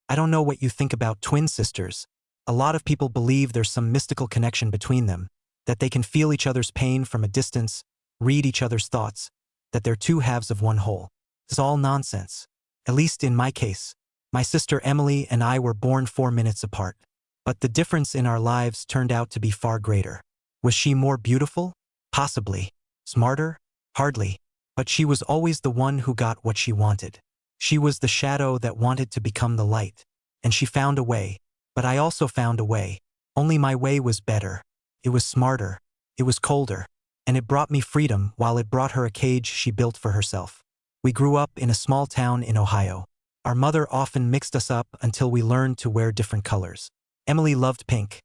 I don't know what you think about twin sisters. A lot of people believe there's some mystical connection between them, that they can feel each other's pain from a distance, read each other's thoughts, that they're two halves of one whole. It's all nonsense. At least in my case. My sister Emily and I were born 4 minutes apart. But the difference in our lives turned out to be far greater. Was she more beautiful? Possibly. Smarter? Hardly. But she was always the one who got what she wanted. She was the shadow that wanted to become the light. And she found a way. But I also found a way. Only my way was better. It was smarter. It was colder. And it brought me freedom while it brought her a cage she built for herself. We grew up in a small town in Ohio. Our mother often mixed us up until we learned to wear different colors. Emily loved pink.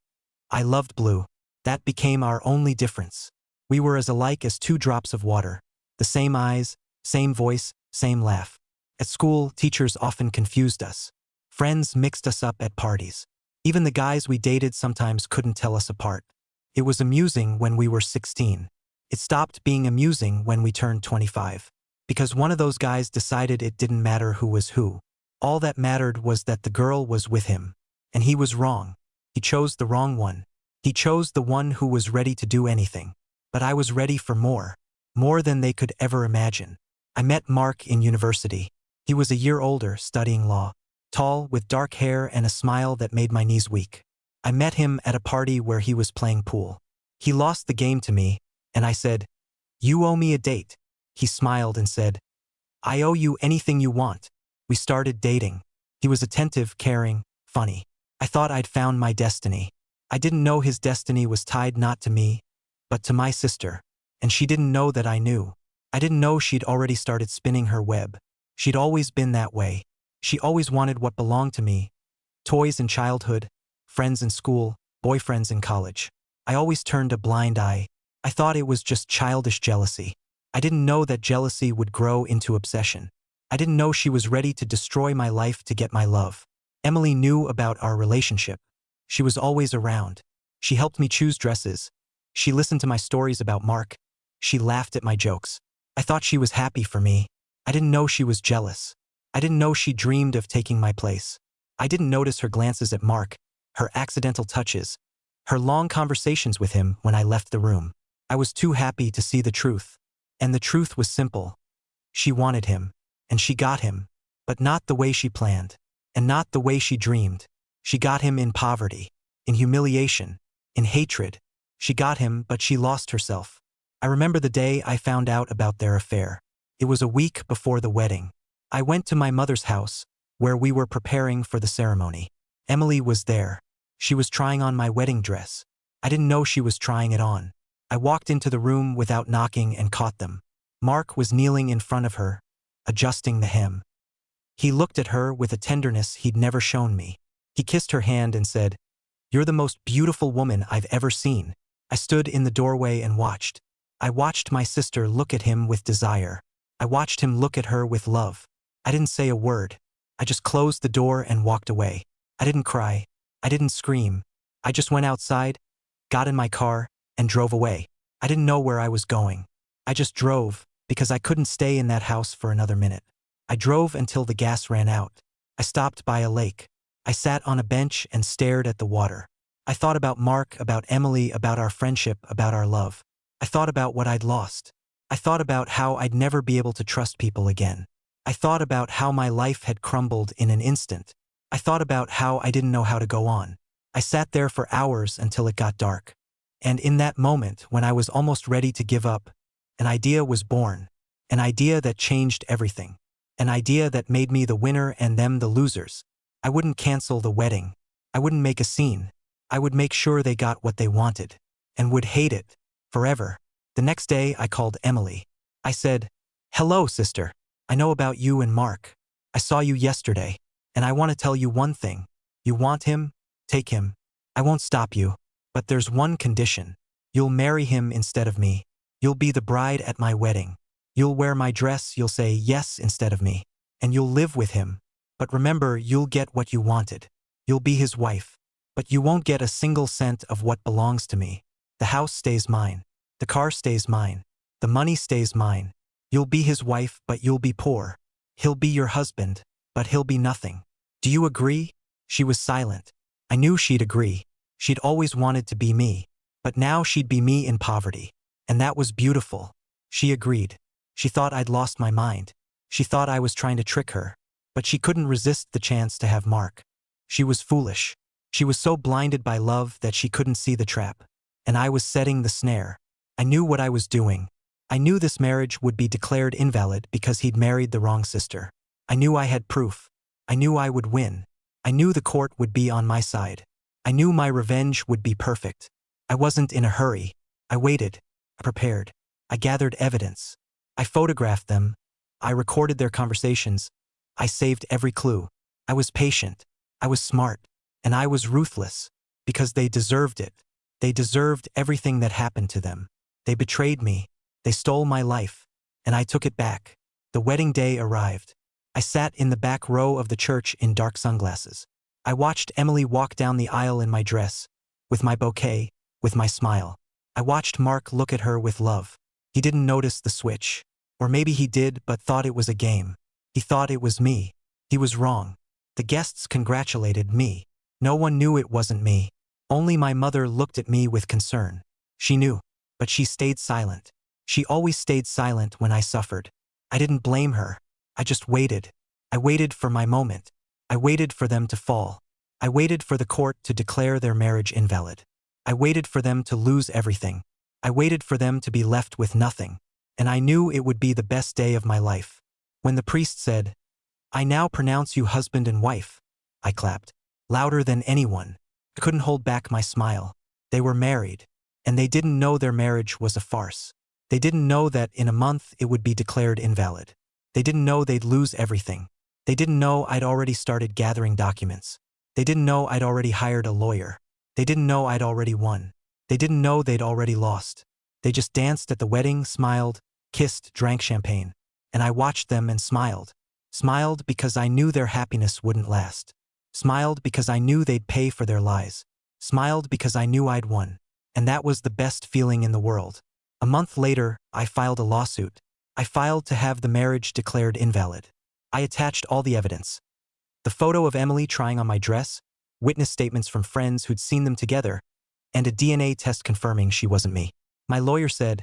I loved blue. That became our only difference. We were as alike as 2 drops of water. The same eyes, same voice, same laugh. At school, teachers often confused us. Friends mixed us up at parties. Even the guys we dated sometimes couldn't tell us apart. It was amusing when we were 16. It stopped being amusing when we turned 25. Because one of those guys decided it didn't matter who was who. All that mattered was that the girl was with him. And he was wrong. He chose the wrong one. He chose the one who was ready to do anything. But I was ready for more. More than they could ever imagine. I met Mark in university. He was a year older, studying law. Tall, with dark hair and a smile that made my knees weak. I met him at a party where he was playing pool. He lost the game to me, and I said, "You owe me a date." He smiled and said, "I owe you anything you want." We started dating. He was attentive, caring, funny. I thought I'd found my destiny. I didn't know his destiny was tied not to me, but to my sister. And she didn't know that I knew. I didn't know she'd already started spinning her web. She'd always been that way. She always wanted what belonged to me. Toys in childhood, friends in school, boyfriends in college. I always turned a blind eye. I thought it was just childish jealousy. I didn't know that jealousy would grow into obsession. I didn't know she was ready to destroy my life to get my love. Emily knew about our relationship. She was always around. She helped me choose dresses. She listened to my stories about Mark. She laughed at my jokes. I thought she was happy for me. I didn't know she was jealous. I didn't know she dreamed of taking my place. I didn't notice her glances at Mark, her accidental touches, her long conversations with him when I left the room. I was too happy to see the truth. And the truth was simple. She wanted him, and she got him, but not the way she planned, and not the way she dreamed. She got him in poverty, in humiliation, in hatred. She got him, but she lost herself. I remember the day I found out about their affair. It was a week before the wedding. I went to my mother's house, where we were preparing for the ceremony. Emily was there. She was trying on my wedding dress. I didn't know she was trying it on. I walked into the room without knocking and caught them. Mark was kneeling in front of her, adjusting the hem. He looked at her with a tenderness he'd never shown me. He kissed her hand and said, "You're the most beautiful woman I've ever seen." I stood in the doorway and watched. I watched my sister look at him with desire. I watched him look at her with love. I didn't say a word. I just closed the door and walked away. I didn't cry. I didn't scream. I just went outside, got in my car, and drove away. I didn't know where I was going. I just drove, because I couldn't stay in that house for another minute. I drove until the gas ran out. I stopped by a lake. I sat on a bench and stared at the water. I thought about Mark, about Emily, about our friendship, about our love. I thought about what I'd lost. I thought about how I'd never be able to trust people again. I thought about how my life had crumbled in an instant. I thought about how I didn't know how to go on. I sat there for hours until it got dark. And in that moment, when I was almost ready to give up, an idea was born. An idea that changed everything. An idea that made me the winner and them the losers. I wouldn't cancel the wedding. I wouldn't make a scene. I would make sure they got what they wanted. And would hate it. Forever. The next day, I called Emily. I said, "Hello, sister. I know about you and Mark. I saw you yesterday. And I want to tell you one thing. You want him? Take him. I won't stop you. But there's one condition. You'll marry him instead of me. You'll be the bride at my wedding. You'll wear my dress, you'll say yes instead of me. And you'll live with him. But remember, you'll get what you wanted. You'll be his wife. But you won't get a single cent of what belongs to me. The house stays mine. The car stays mine. The money stays mine. You'll be his wife, but you'll be poor. He'll be your husband, but he'll be nothing. Do you agree? She was silent. I knew she'd agree. She'd always wanted to be me. But now she'd be me in poverty. And that was beautiful. She agreed. She thought I'd lost my mind. She thought I was trying to trick her. But she couldn't resist the chance to have Mark. She was foolish. She was so blinded by love that she couldn't see the trap. And I was setting the snare. I knew what I was doing. I knew this marriage would be declared invalid because he'd married the wrong sister. I knew I had proof. I knew I would win. I knew the court would be on my side. I knew my revenge would be perfect. I wasn't in a hurry. I waited. I prepared. I gathered evidence. I photographed them. I recorded their conversations. I saved every clue. I was patient. I was smart. And I was ruthless. Because they deserved it. They deserved everything that happened to them. They betrayed me. They stole my life. And I took it back. The wedding day arrived. I sat in the back row of the church in dark sunglasses. I watched Emily walk down the aisle in my dress, with my bouquet, with my smile. I watched Mark look at her with love. He didn't notice the switch. Or maybe he did but thought it was a game. He thought it was me. He was wrong. The guests congratulated me. No one knew it wasn't me. Only my mother looked at me with concern. She knew, but she stayed silent. She always stayed silent when I suffered. I didn't blame her. I just waited. I waited for my moment. I waited for them to fall. I waited for the court to declare their marriage invalid. I waited for them to lose everything. I waited for them to be left with nothing. And I knew it would be the best day of my life. When the priest said, "I now pronounce you husband and wife," I clapped, louder than anyone. I couldn't hold back my smile. They were married. And they didn't know their marriage was a farce. They didn't know that in a month it would be declared invalid. They didn't know they'd lose everything. They didn't know I'd already started gathering documents. They didn't know I'd already hired a lawyer. They didn't know I'd already won. They didn't know they'd already lost. They just danced at the wedding, smiled, kissed, drank champagne. And I watched them and smiled. Smiled because I knew their happiness wouldn't last. Smiled because I knew they'd pay for their lies. Smiled because I knew I'd won. And that was the best feeling in the world. A month later, I filed a lawsuit. I filed to have the marriage declared invalid. I attached all the evidence. The photo of Emily trying on my dress, witness statements from friends who'd seen them together, and a DNA test confirming she wasn't me. My lawyer said,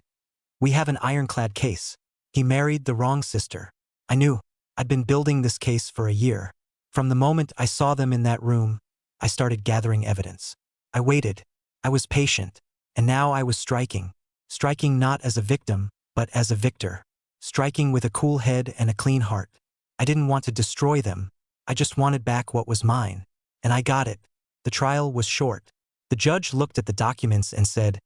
"We have an ironclad case. He married the wrong sister." I knew. I'd been building this case for a year. From the moment I saw them in that room, I started gathering evidence. I waited. I was patient. And now I was striking. Striking not as a victim, but as a victor. Striking with a cool head and a clean heart. I didn't want to destroy them. I just wanted back what was mine. And I got it. The trial was short. The judge looked at the documents and said,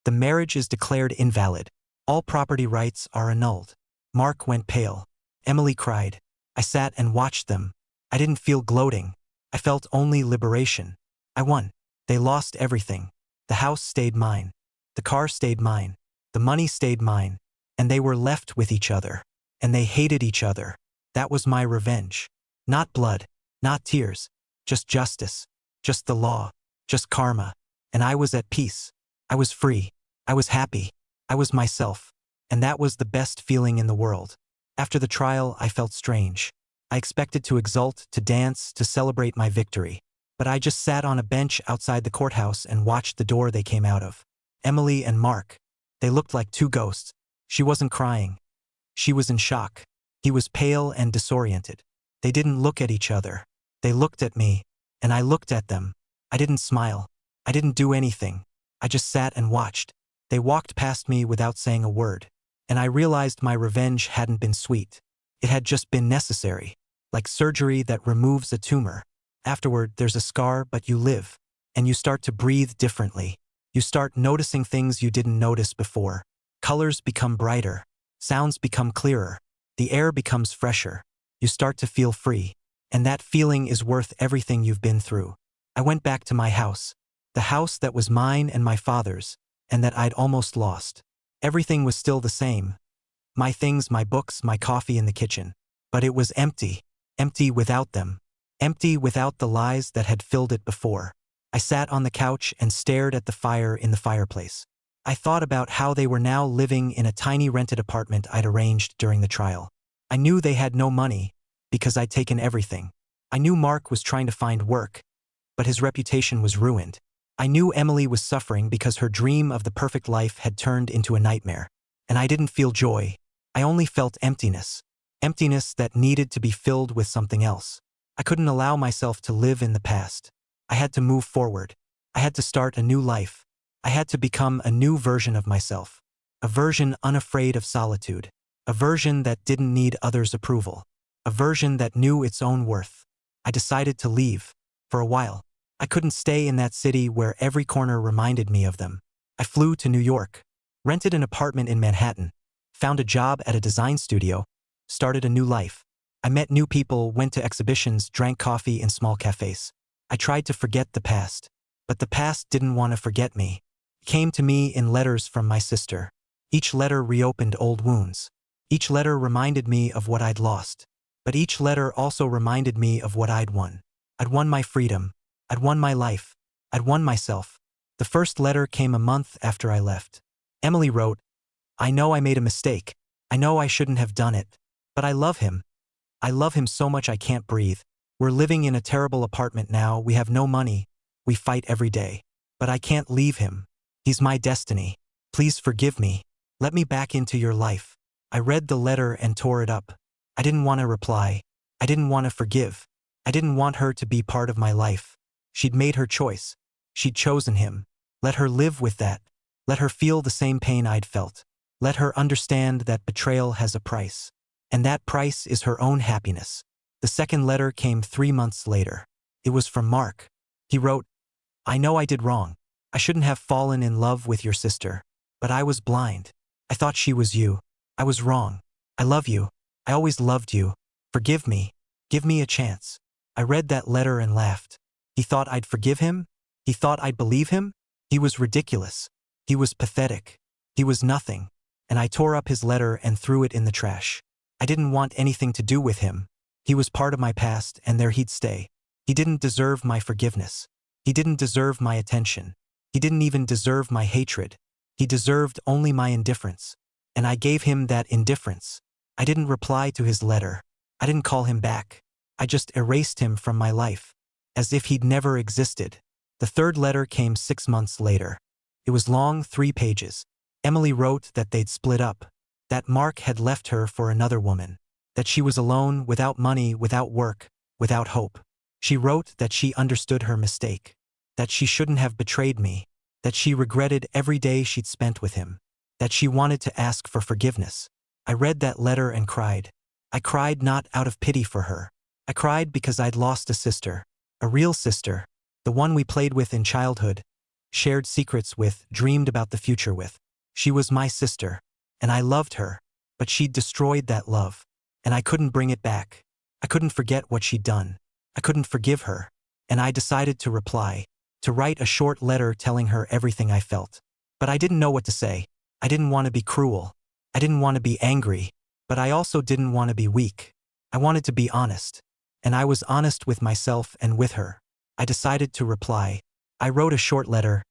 "The marriage is declared invalid. All property rights are annulled." Mark went pale. Emily cried. I sat and watched them. I didn't feel gloating. I felt only liberation. I won. They lost everything. The house stayed mine. The car stayed mine. The money stayed mine. And they were left with each other. And they hated each other. That was my revenge. Not blood. Not tears. Just justice. Just the law. Just karma. And I was at peace. I was free. I was happy. I was myself. And that was the best feeling in the world. After the trial, I felt strange. I expected to exult, to dance, to celebrate my victory. But I just sat on a bench outside the courthouse and watched the door they came out of. Emily and Mark. They looked like two ghosts. She wasn't crying. She was in shock. He was pale and disoriented. They didn't look at each other. They looked at me, and I looked at them. I didn't smile. I didn't do anything. I just sat and watched. They walked past me without saying a word. And I realized my revenge hadn't been sweet. It had just been necessary. Like surgery that removes a tumor. Afterward, there's a scar, but you live. And you start to breathe differently. You start noticing things you didn't notice before. Colors become brighter. Sounds become clearer. The air becomes fresher. You start to feel free. And that feeling is worth everything you've been through. I went back to my house. The house that was mine and my father's, and that I'd almost lost. Everything was still the same. My things, my books, my coffee in the kitchen. But it was empty. Empty without them. Empty without the lies that had filled it before. I sat on the couch and stared at the fire in the fireplace. I thought about how they were now living in a tiny rented apartment I'd arranged during the trial. I knew they had no money, because I'd taken everything. I knew Mark was trying to find work, but his reputation was ruined. I knew Emily was suffering because her dream of the perfect life had turned into a nightmare. And I didn't feel joy. I only felt emptiness. Emptiness that needed to be filled with something else. I couldn't allow myself to live in the past. I had to move forward. I had to start a new life. I had to become a new version of myself. A version unafraid of solitude. A version that didn't need others' approval. A version that knew its own worth. I decided to leave. For a while. I couldn't stay in that city where every corner reminded me of them. I flew to New York. Rented an apartment in Manhattan. Found a job at a design studio. Started a new life. I met new people, went to exhibitions, drank coffee in small cafes. I tried to forget the past. But the past didn't want to forget me. It came to me in letters from my sister. Each letter reopened old wounds. Each letter reminded me of what I'd lost. But each letter also reminded me of what I'd won. I'd won my freedom. I'd won my life. I'd won myself. The first letter came a month after I left. Emily wrote, "I know I made a mistake. I know I shouldn't have done it. But I love him. I love him so much I can't breathe. We're living in a terrible apartment now. We have no money. We fight every day. But I can't leave him. He's my destiny. Please forgive me. Let me back into your life." I read the letter and tore it up. I didn't want to reply. I didn't want to forgive. I didn't want her to be part of my life. She'd made her choice. She'd chosen him. Let her live with that. Let her feel the same pain I'd felt. Let her understand that betrayal has a price. And that price is her own happiness. The second letter came 3 months later. It was from Mark. He wrote, "I know I did wrong. I shouldn't have fallen in love with your sister. But I was blind. I thought she was you. I was wrong. I love you. I always loved you. Forgive me. Give me a chance." I read that letter and laughed. He thought I'd forgive him? He thought I'd believe him? He was ridiculous. He was pathetic. He was nothing. And I tore up his letter and threw it in the trash. I didn't want anything to do with him. He was part of my past, and there he'd stay. He didn't deserve my forgiveness. He didn't deserve my attention. He didn't even deserve my hatred. He deserved only my indifference. And I gave him that indifference. I didn't reply to his letter. I didn't call him back. I just erased him from my life. As if he'd never existed. The third letter came 6 months later. It was long, 3 pages. Emily wrote that they'd split up. That Mark had left her for another woman. That she was alone, without money, without work, without hope. She wrote that she understood her mistake. That she shouldn't have betrayed me. That she regretted every day she'd spent with him. That she wanted to ask for forgiveness. I read that letter and cried. I cried not out of pity for her. I cried because I'd lost a sister. A real sister. The one we played with in childhood. Shared secrets with, dreamed about the future with. She was my sister. And I loved her. But she'd destroyed that love. And I couldn't bring it back. I couldn't forget what she'd done. I couldn't forgive her. And I decided to reply. To write a short letter telling her everything I felt. But I didn't know what to say. I didn't want to be cruel. I didn't want to be angry. But I also didn't want to be weak. I wanted to be honest. And I was honest with myself and with her. I decided to reply. I wrote a short letter.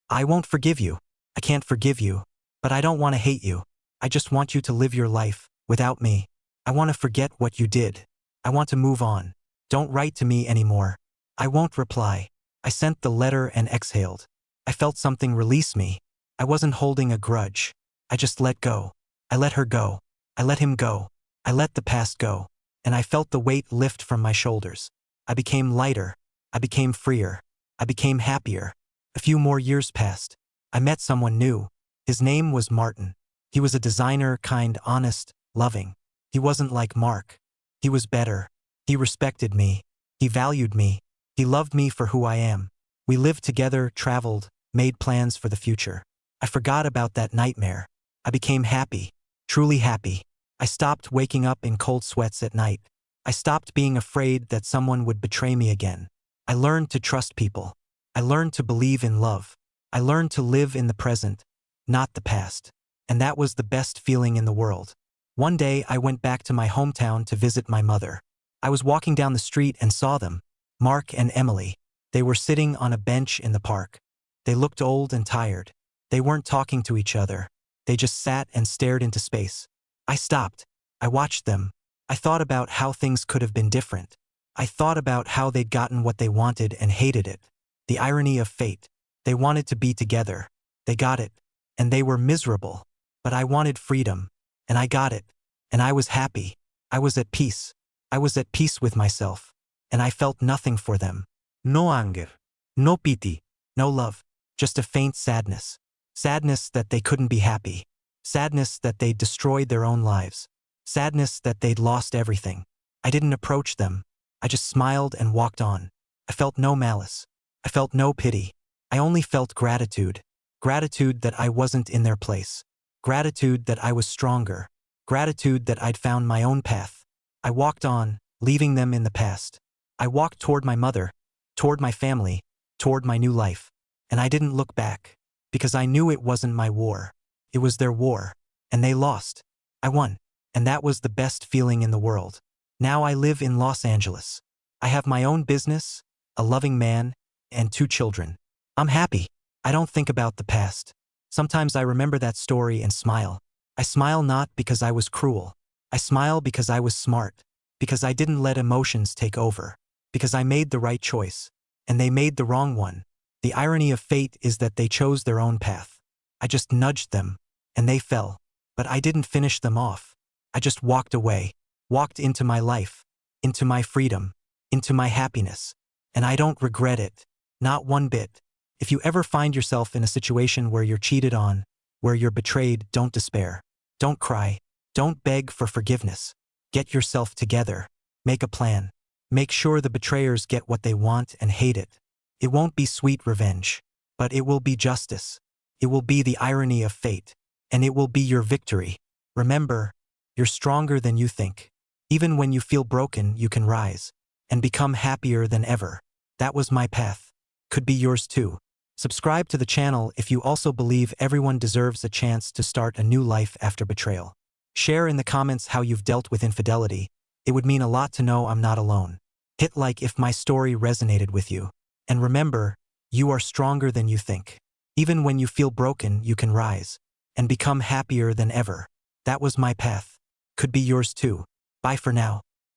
"I won't forgive you. I can't forgive you. But I don't want to hate you. I just want you to live your life, without me. I want to forget what you did. I want to move on. Don't write to me anymore. I won't reply." I sent the letter and exhaled. I felt something release me. I wasn't holding a grudge. I just let go. I let her go. I let him go. I let the past go. And I felt the weight lift from my shoulders. I became lighter. I became freer. I became happier. A few more years passed. I met someone new. His name was Martin. He was a designer, kind, honest, loving. He wasn't like Mark. He was better. He respected me. He valued me. He loved me for who I am. We lived together, traveled, made plans for the future. I forgot about that nightmare. I became happy. Truly happy. I stopped waking up in cold sweats at night. I stopped being afraid that someone would betray me again. I learned to trust people. I learned to believe in love. I learned to live in the present, not the past. And that was the best feeling in the world. One day I went back to my hometown to visit my mother. I was walking down the street and saw them. Mark and Emily. They were sitting on a bench in the park. They looked old and tired. They weren't talking to each other. They just sat and stared into space. I stopped. I watched them. I thought about how things could have been different. I thought about how they'd gotten what they wanted and hated it. The irony of fate. They wanted to be together. They got it. And they were miserable. But I wanted freedom. And I got it. And I was happy. I was at peace. I was at peace with myself. And I felt nothing for them. No anger. No pity. No love. Just a faint sadness. Sadness that they couldn't be happy. Sadness that they'd destroyed their own lives. Sadness that they'd lost everything. I didn't approach them. I just smiled and walked on. I felt no malice. I felt no pity. I only felt gratitude. Gratitude that I wasn't in their place. Gratitude that I was stronger. Gratitude that I'd found my own path. I walked on, leaving them in the past. I walked toward my mother, toward my family, toward my new life. And I didn't look back, because I knew it wasn't my war. It was their war. And they lost. I won. And that was the best feeling in the world. Now I live in Los Angeles. I have my own business, a loving man, and 2 children. I'm happy. I don't think about the past. Sometimes I remember that story and smile. I smile not because I was cruel. I smile because I was smart. Because I didn't let emotions take over. Because I made the right choice. And they made the wrong one. The irony of fate is that they chose their own path. I just nudged them. And they fell. But I didn't finish them off. I just walked away. Walked into my life. Into my freedom. Into my happiness. And I don't regret it. Not one bit. If you ever find yourself in a situation where you're cheated on, where you're betrayed, don't despair. Don't cry. Don't beg for forgiveness. Get yourself together. Make a plan. Make sure the betrayers get what they want and hate it. It won't be sweet revenge, but it will be justice. It will be the irony of fate, and it will be your victory. Remember, you're stronger than you think. Even when you feel broken, you can rise and become happier than ever. That was my path. Could be yours too. Subscribe to the channel if you also believe everyone deserves a chance to start a new life after betrayal. Share in the comments how you've dealt with infidelity. It would mean a lot to know I'm not alone. Hit like if my story resonated with you. And remember, you are stronger than you think. Even when you feel broken, you can rise and become happier than ever. That was my path. Could be yours too. Bye for now.